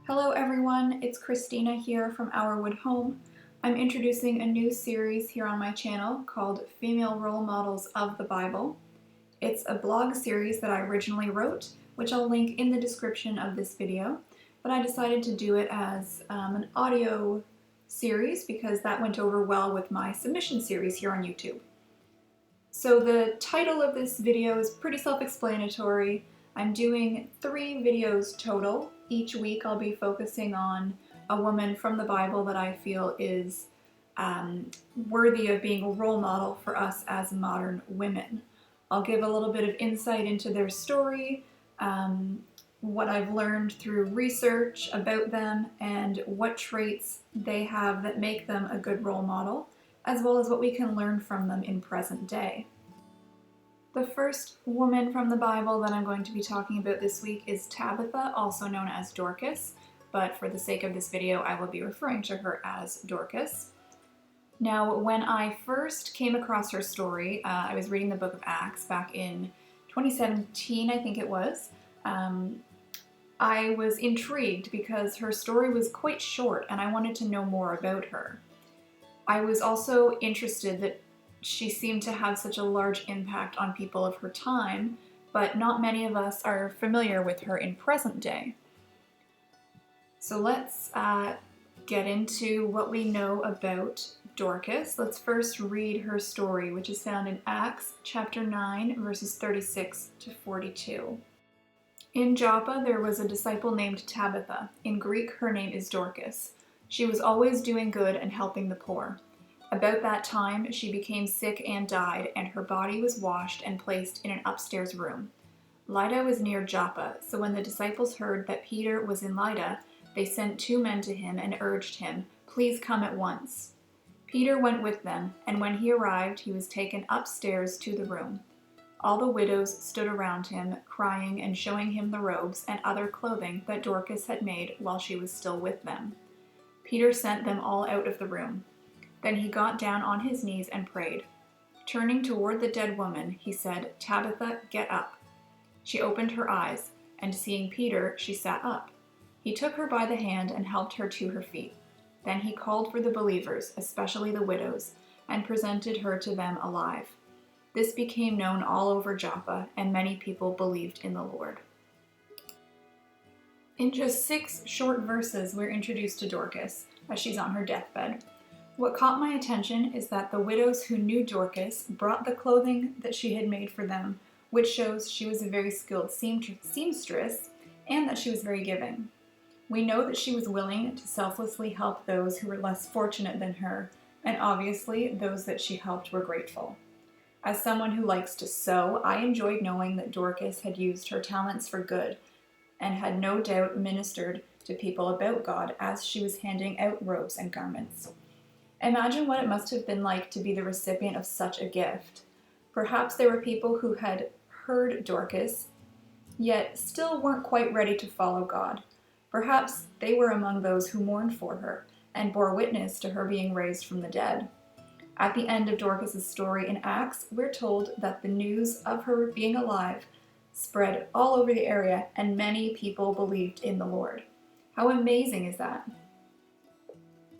Hello everyone, it's Christina here from Our Wood Home. I'm introducing a new series here on my channel called Female Role Models of the Bible. It's a blog series that I originally wrote, which I'll link in the description of this video, but I decided to do it as an audio series because that went over well with my submission series here on YouTube. So the title of this video is pretty self-explanatory. I'm doing 3 videos total. Each week I'll be focusing on a woman from the Bible that I feel is worthy of being a role model for us as modern women. I'll give a little bit of insight into their story, what I've learned through research about them, and what traits they have that make them a good role model, as well as what we can learn from them in present day. The first woman from the Bible that I'm going to be talking about this week is Tabitha, also known as Dorcas, but for the sake of this video I will be referring to her as Dorcas. Now, when I first came across her story, I was reading the book of Acts back in 2017, I think it was. I was intrigued because her story was quite short and I wanted to know more about her. I was also interested that she seemed to have such a large impact on people of her time, but not many of us are familiar with her in present day. So let's get into what we know about Dorcas. Let's first read her story, which is found in Acts chapter 9, verses 36 to 42. In Joppa there was a disciple named Tabitha. In Greek her name is Dorcas. She was always doing good and helping the poor. About that time she became sick and died, and her body was washed and placed in an upstairs room. Lydda was near Joppa, so when the disciples heard that Peter was in Lydda, they sent 2 men to him and urged him, "Please come at once." Peter went with them, and when he arrived he was taken upstairs to the room. All the widows stood around him, crying and showing him the robes and other clothing that Dorcas had made while she was still with them. Peter sent them all out of the room. Then he got down on his knees and prayed. Turning toward the dead woman, he said, "Tabitha, get up." She opened her eyes, and seeing Peter, she sat up. He took her by the hand and helped her to her feet. Then he called for the believers, especially the widows, and presented her to them alive. This became known all over Joppa, and many people believed in the Lord. In just 6 short verses, we're introduced to Dorcas as she's on her deathbed. What caught my attention is that the widows who knew Dorcas brought the clothing that she had made for them, which shows she was a very skilled seamstress and that she was very giving. We know that she was willing to selflessly help those who were less fortunate than her, and obviously those that she helped were grateful. As someone who likes to sew, I enjoyed knowing that Dorcas had used her talents for good and had no doubt ministered to people about God as she was handing out robes and garments. Imagine what it must have been like to be the recipient of such a gift. Perhaps there were people who had heard Dorcas, yet still weren't quite ready to follow God. Perhaps they were among those who mourned for her and bore witness to her being raised from the dead. At the end of Dorcas' story in Acts, we're told that the news of her being alive spread all over the area and many people believed in the Lord. How amazing is that?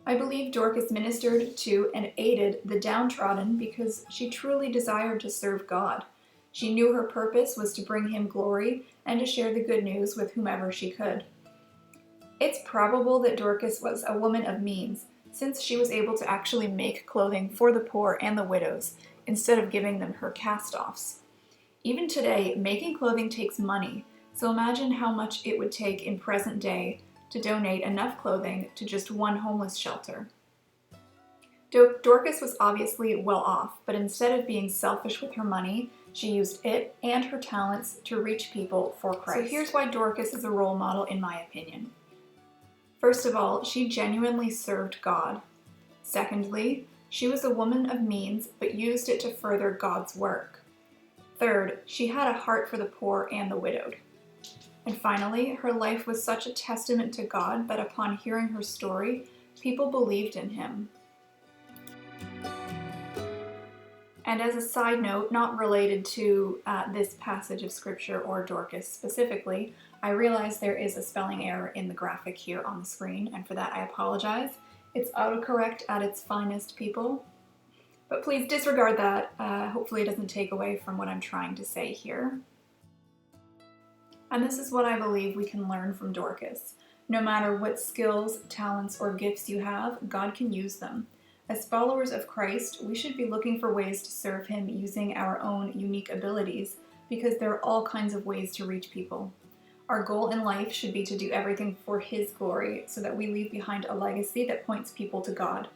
I believe Dorcas ministered to and aided the downtrodden because she truly desired to serve God. She knew her purpose was to bring him glory and to share the good news with whomever she could. It's probable that Dorcas was a woman of means, since she was able to actually make clothing for the poor and the widows instead of giving them her cast-offs. Even today, making clothing takes money, so imagine how much it would take in present day to donate enough clothing to just one homeless shelter. Dorcas was obviously well off, but instead of being selfish with her money, she used it and her talents to reach people for Christ. So here's why Dorcas is a role model in my opinion. First of all, she genuinely served God. Secondly, she was a woman of means, but used it to further God's work. Third, she had a heart for the poor and the widowed. And finally, her life was such a testament to God that upon hearing her story, people believed in him. And as a side note, not related to this passage of scripture or Dorcas specifically, I realize there is a spelling error in the graphic here on the screen, and for that I apologize. It's autocorrect at its finest, people. But please disregard that. Hopefully it doesn't take away from what I'm trying to say here. And this is what I believe we can learn from Dorcas. No matter what skills, talents, or gifts you have, God can use them. As followers of Christ, we should be looking for ways to serve Him using our own unique abilities, because there are all kinds of ways to reach people. Our goal in life should be to do everything for His glory, so that we leave behind a legacy that points people to God.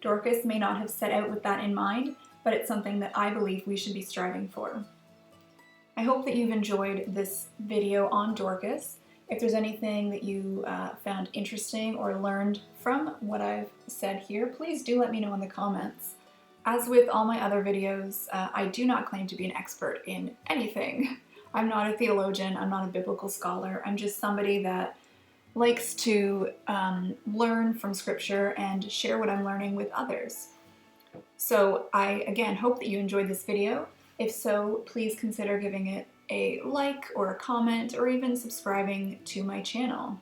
Dorcas may not have set out with that in mind, but it's something that I believe we should be striving for. I hope that you've enjoyed this video on Dorcas. If there's anything that you found interesting or learned from what I've said here, please do let me know in the comments. As with all my other videos, I do not claim to be an expert in anything. I'm not a theologian, I'm not a biblical scholar, I'm just somebody that likes to learn from scripture and share what I'm learning with others. So I, again, hope that you enjoyed this video. If so, please consider giving it a like or a comment or even subscribing to my channel.